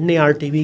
NARTV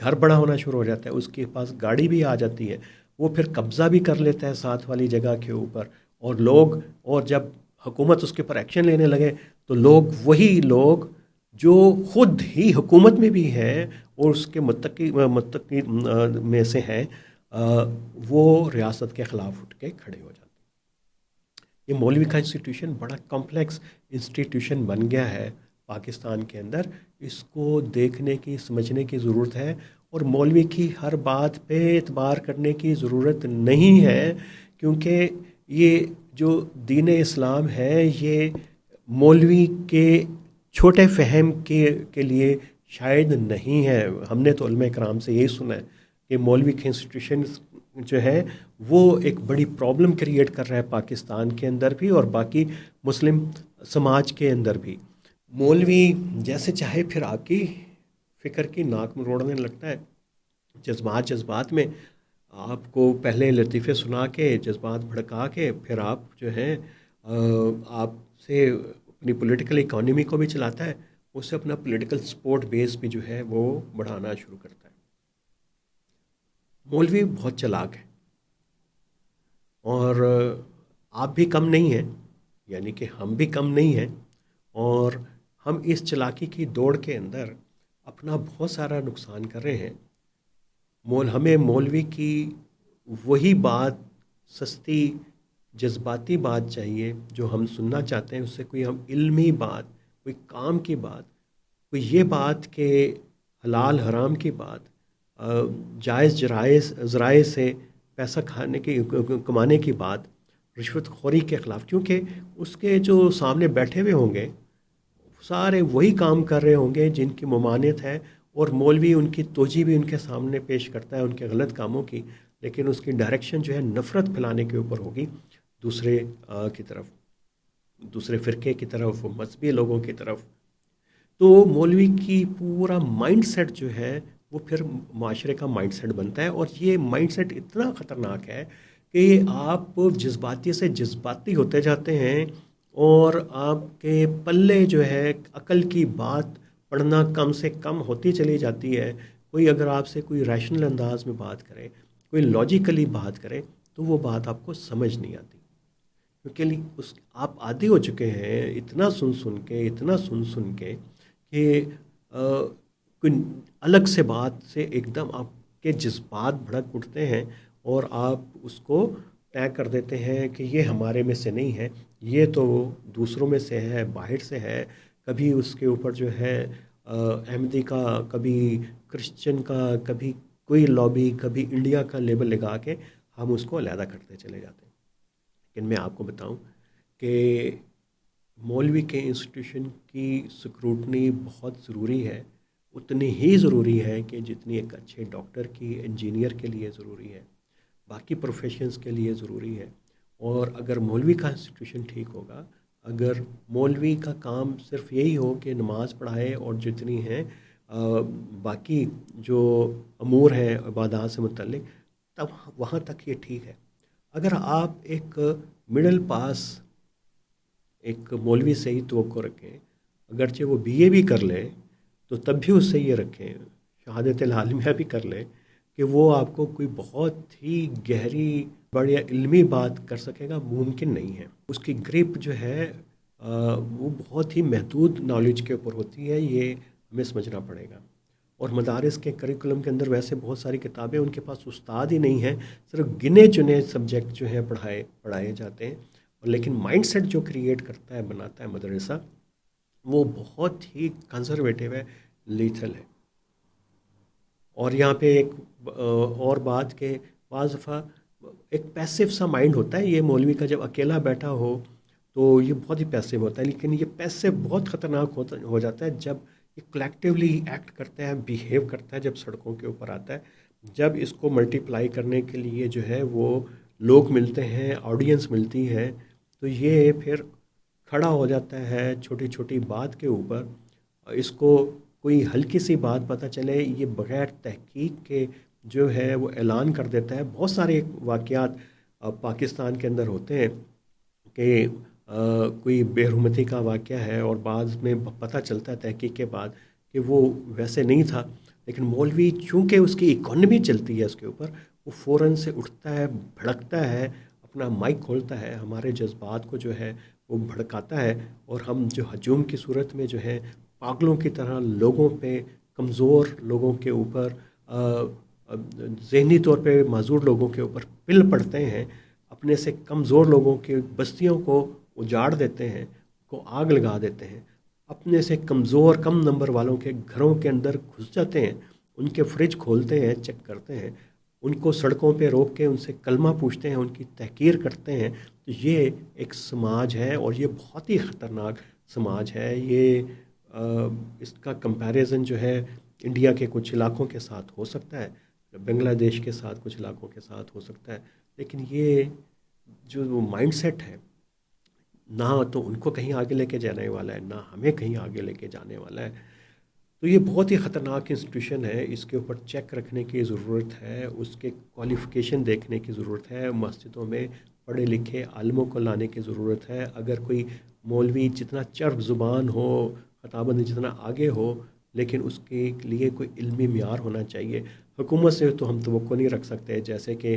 گھر بڑا ہونا شروع ہو جاتا ہے، اس کے پاس گاڑی بھی آ جاتی ہے، وہ پھر قبضہ بھی کر لیتا ہے ساتھ والی جگہ کے اوپر، اور لوگ، اور جب حکومت اس کے اوپر ایکشن لینے لگے تو لوگ، وہی لوگ جو خود ہی حکومت میں بھی ہیں اور اس کے متقی میں سے ہیں، وہ ریاست کے خلاف اٹھ کے کھڑے ہو جاتے ہیں۔ یہ مولوی کا انسٹیٹیوشن بڑا کمپلیکس انسٹیٹیوشن بن گیا ہے پاکستان کے اندر، اس کو دیکھنے کی، سمجھنے کی ضرورت ہے، اور مولوی کی ہر بات پہ اعتبار کرنے کی ضرورت نہیں ہے، کیونکہ یہ جو دین اسلام ہے یہ مولوی کے چھوٹے فہم کے لیے شاید نہیں ہے۔ ہم نے تو علماء کرام سے یہی سنا ہے کہ مولوی کے انسٹیٹیوشن جو ہے وہ ایک بڑی پرابلم کریٹ کر رہا ہے پاکستان کے اندر بھی اور باقی مسلم سماج کے اندر بھی۔ مولوی جیسے چاہے پھر آپ کی فکر کی ناک مروڑنے لگتا ہے، جذبات میں آپ کو پہلے لطیفے سنا کے، جذبات بھڑکا کے، پھر آپ جو ہے آپ سے اپنی پولیٹیکل اکانومی کو بھی چلاتا ہے، اس سے اپنا پولیٹیکل سپورٹ بیس بھی جو ہے وہ بڑھانا شروع کرتا ہے۔ مولوی بہت چلاک ہے، اور آپ بھی کم نہیں ہیں، یعنی کہ ہم بھی کم نہیں ہیں، اور ہم اس چلاکی کی دوڑ کے اندر اپنا بہت سارا نقصان کر رہے ہیں۔ ہمیں مولوی کی وہی بات، سستی جذباتی بات چاہیے جو ہم سننا چاہتے ہیں، اس سے کوئی ہم علمی بات، کوئی کام کی بات، کوئی یہ بات کہ حلال حرام کی بات، جائز ذرائع سے پیسہ کمانے کی بات، رشوت خوری کے خلاف، کیونکہ اس کے جو سامنے بیٹھے ہوئے ہوں گے سارے وہی کام کر رہے ہوں گے جن کی ممانعت ہے، اور مولوی ان کی توجہ بھی ان کے سامنے پیش کرتا ہے ان کے غلط کاموں کی، لیکن اس کی ڈائریکشن جو ہے نفرت پھیلانے کے اوپر ہوگی دوسرے کی طرف، دوسرے فرقے کی طرف، مذہبی لوگوں کی طرف۔ تو مولوی کی پورا مائنڈ سیٹ جو ہے وہ پھر معاشرے کا مائنڈ سیٹ بنتا ہے، اور یہ مائنڈ سیٹ اتنا خطرناک ہے کہ آپ جذباتی سے جذباتی ہوتے جاتے ہیں، اور آپ کے پلے جو ہے عقل کی بات پڑھنا کم سے کم ہوتی چلی جاتی ہے۔ کوئی اگر آپ سے کوئی ریشنل انداز میں بات کرے، کوئی لاجیکلی بات کرے، تو وہ بات آپ کو سمجھ نہیں آتی، کیونکہ آپ عادی ہو چکے ہیں اتنا سن سن کے کہ کوئی الگ سے بات سے ایک دم آپ کے جذبات بھڑک اٹھتے ہیں، اور آپ اس کو طے کر دیتے ہیں کہ یہ ہمارے میں سے نہیں ہے، یہ تو دوسروں میں سے ہے، باہر سے ہے۔ کبھی اس کے اوپر جو ہے احمدی کا، کبھی کرسچن کا، کبھی کوئی لابی، کبھی انڈیا کا لیبل لگا کے ہم اس کو علیحدہ کرتے چلے جاتے ہیں۔ لیکن میں آپ کو بتاؤں کہ مولوی کے انسٹیٹیوشن کی سکروٹنی بہت ضروری ہے، اتنی ہی ضروری ہے کہ جتنی ایک اچھے ڈاکٹر کی، انجینئر کے لیے ضروری ہے، باقی پروفیشنز کے لیے ضروری ہے۔ اور اگر مولوی کا انسٹیٹیوشن ٹھیک ہوگا، اگر مولوی کا کام صرف یہی ہو کہ نماز پڑھائے اور جتنی ہیں باقی جو امور ہیں عبادات سے متعلق، تب وہاں تک یہ ٹھیک ہے۔ اگر آپ ایک مڈل پاس ایک مولوی سے ہی توقع رکھیں، اگرچہ وہ بی اے بھی کر لے تو تب بھی اس سے یہ رکھیں، شہادت العالمیہ بھی کر لے، کہ وہ آپ کو کوئی بہت ہی گہری بڑی علمی بات کر سکے گا، ممکن نہیں ہے۔ اس کی گریپ جو ہے وہ بہت ہی محدود نالج کے اوپر ہوتی ہے، یہ ہمیں سمجھنا پڑے گا۔ اور مدارس کے کریکولم کے اندر ویسے بہت ساری کتابیں، ان کے پاس استاد ہی نہیں ہیں، صرف گنے چنے سبجیکٹ جو ہیں پڑھائے جاتے ہیں، لیکن مائنڈ سیٹ جو کریٹ کرتا ہے، بناتا ہے مدرسہ، وہ بہت ہی کنزرویٹو ہے، لیتھل ہے۔ اور یہاں پہ ایک اور بات کہ بعض دفعہ ایک پیسو سا مائنڈ ہوتا ہے، یہ مولوی کا جب اکیلا بیٹھا ہو تو یہ بہت ہی پیسو ہوتا ہے، لیکن یہ پیسو بہت خطرناک ہو جاتا ہے جب یہ کلیکٹیولی ایکٹ کرتا ہے، بیہیو کرتا ہے، جب سڑکوں کے اوپر آتا ہے، جب اس کو ملٹیپلائی کرنے کے لیے جو ہے وہ لوگ ملتے ہیں، آڈینس ملتی ہے، تو یہ پھر کھڑا ہو جاتا ہے چھوٹی چھوٹی بات کے اوپر۔ اس کو کوئی ہلکی سی بات پتہ چلے، یہ بغیر تحقیق کے جو ہے وہ اعلان کر دیتا ہے۔ بہت سارے واقعات پاکستان کے اندر ہوتے ہیں کہ کوئی بے حرمتی کا واقعہ ہے، اور بعد میں پتہ چلتا ہے تحقیق کے بعد کہ وہ ویسے نہیں تھا، لیکن مولوی چونکہ اس کی اکانومی چلتی ہے اس کے اوپر، وہ فوراً سے اٹھتا ہے، بھڑکتا ہے، اپنا مائک کھولتا ہے، ہمارے جذبات کو جو ہے وہ بھڑکاتا ہے، اور ہم جو ہجوم کی صورت میں جو ہے پاگلوں کی طرح لوگوں پہ، کمزور لوگوں کے اوپر، ذہنی طور پہ معذور لوگوں کے اوپر پل پڑتے ہیں، اپنے سے کمزور لوگوں کے بستیوں کو اجاڑ دیتے ہیں، کو آگ لگا دیتے ہیں، اپنے سے کمزور کم نمبر والوں کے گھروں کے اندر گھس جاتے ہیں، ان کے فریج کھولتے ہیں، چیک کرتے ہیں، ان کو سڑکوں پہ روک کے ان سے کلمہ پوچھتے ہیں، ان کی تحقیر کرتے ہیں. تو یہ ایک سماج ہے، اور یہ بہت ہی خطرناک سماج ہے. یہ اس کا کمپیریزن جو ہے انڈیا کے کچھ علاقوں کے ساتھ ہو سکتا ہے، بنگلہ دیش کے ساتھ کچھ علاقوں کے ساتھ ہو سکتا ہے، لیکن یہ جو مائنڈ سیٹ ہے، نہ تو ان کو کہیں آگے لے کے جانے والا ہے، نہ ہمیں کہیں آگے لے کے جانے والا ہے. تو یہ بہت ہی خطرناک انسٹیٹیوشن ہے. اس کے اوپر چیک رکھنے کی ضرورت ہے، اس کے کوالیفیکیشن دیکھنے کی ضرورت ہے، مسجدوں میں پڑھے لکھے عالموں کو لانے کی ضرورت ہے. اگر کوئی مولوی جتنا چرب زبان ہو، خطابت جتنا آگے ہو، لیکن اس کے لیے کوئی علمی معیار ہونا چاہیے. حکومت سے تو ہم توقع نہیں رکھ سکتے، جیسے کہ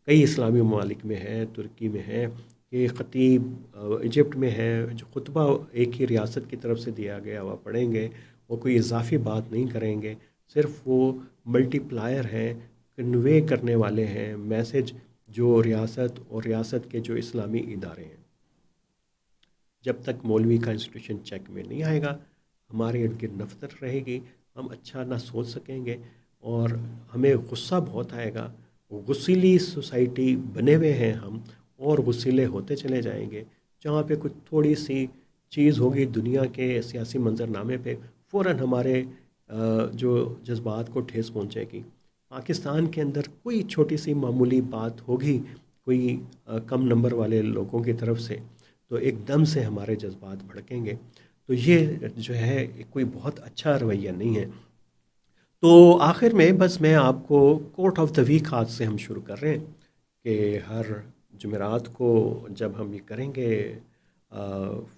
کئی اسلامی ممالک میں ہے، ترکی میں ہے، کہ خطیب ایجپٹ میں ہے جو خطبہ ایک ہی ریاست کی طرف سے دیا گیا وہ پڑھیں گے، وہ کوئی اضافی بات نہیں کریں گے، صرف وہ ملٹی پلائر ہیں، کنوے کرنے والے ہیں میسج، جو ریاست اور ریاست کے جو اسلامی ادارے ہیں. جب تک مولوی کا انسٹیٹیوشن چیک میں نہیں آئے گا، ہمارے ارد گرد نفرت رہے گی، ہم اچھا نہ سوچ سکیں گے، اور ہمیں غصہ بہت آئے گا. غسیلی سوسائٹی بنے ہوئے ہیں ہم، اور غسیلے ہوتے چلے جائیں گے. جہاں پہ کچھ تھوڑی سی چیز ہوگی دنیا کے سیاسی منظرنامے پہ، فوراً ہمارے جو جذبات کو ٹھیس پہنچے گی. پاکستان کے اندر کوئی چھوٹی سی معمولی بات ہوگی کوئی کم نمبر والے لوگوں کی طرف سے، تو ایک دم سے ہمارے جذبات بھڑکیں گے. تو یہ جو ہے کوئی بہت اچھا رویہ نہیں ہے. تو آخر میں بس میں آپ کو کوٹ آف دا ویک آج سے ہم شروع کر رہے ہیں کہ ہر جمعرات کو جب ہم یہ کریں گے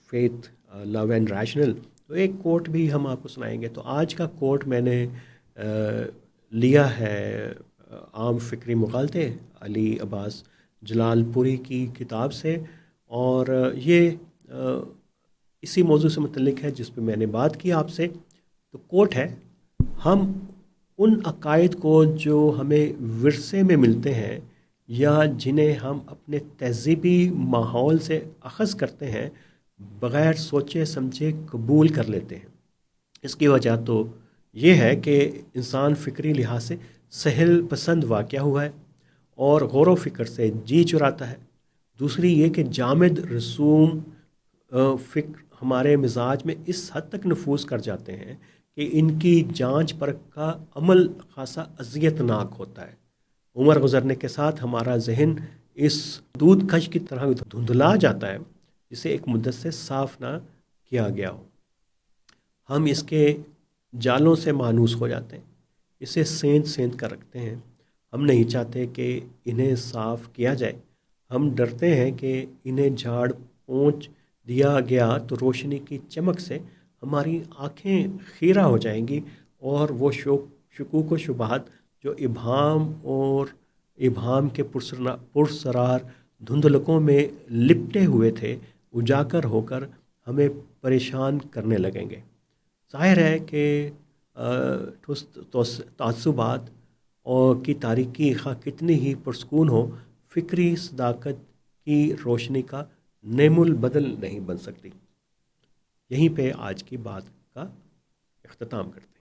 فیتھ، لو اینڈ ریشنل، تو ایک کوٹ بھی ہم آپ کو سنائیں گے. تو آج کا کوٹ میں نے لیا ہے عام فکری مغالطے، علی عباس جلال پوری کی کتاب سے، اور یہ اسی موضوع سے متعلق ہے جس پہ میں نے بات کی آپ سے. تو کوٹ ہے: ہم ان عقائد کو جو ہمیں ورثے میں ملتے ہیں یا جنہیں ہم اپنے تہذیبی ماحول سے اخذ کرتے ہیں، بغیر سوچے سمجھے قبول کر لیتے ہیں. اس کی وجہ تو یہ ہے کہ انسان فکری لحاظ سے سہل پسند واقع ہوا ہے اور غور و فکر سے جی چراتا ہے. دوسری یہ کہ جامد رسوم فکر ہمارے مزاج میں اس حد تک نفوذ کر جاتے ہیں کہ ان کی جانچ پرکھ کا عمل خاصا اذیت ناک ہوتا ہے. عمر گزرنے کے ساتھ ہمارا ذہن اس دودھ کش کی طرح دھندلا جاتا ہے جسے ایک مدت سے صاف نہ کیا گیا ہو. ہم اس کے جالوں سے مانوس ہو جاتے ہیں، اسے سینت سینت کر رکھتے ہیں. ہم نہیں چاہتے کہ انہیں صاف کیا جائے. ہم ڈرتے ہیں کہ انہیں جھاڑ پونچھ دیا گیا تو روشنی کی چمک سے ہماری آنکھیں خیرہ ہو جائیں گی، اور وہ شکوک و شبہات جو ابہام کے پرسرار دھندلکوں میں لپٹے ہوئے تھے، اجاگر ہو کر ہمیں پریشان کرنے لگیں گے. ظاہر ہے کہ تعصبات اور کی تاریکی خواہ کتنی ہی پرسکون ہو، فکری صداقت کی روشنی کا نعم البدل نہیں بن سکتی. یہیں پہ آج کی بات کا اختتام کرتے ہیں.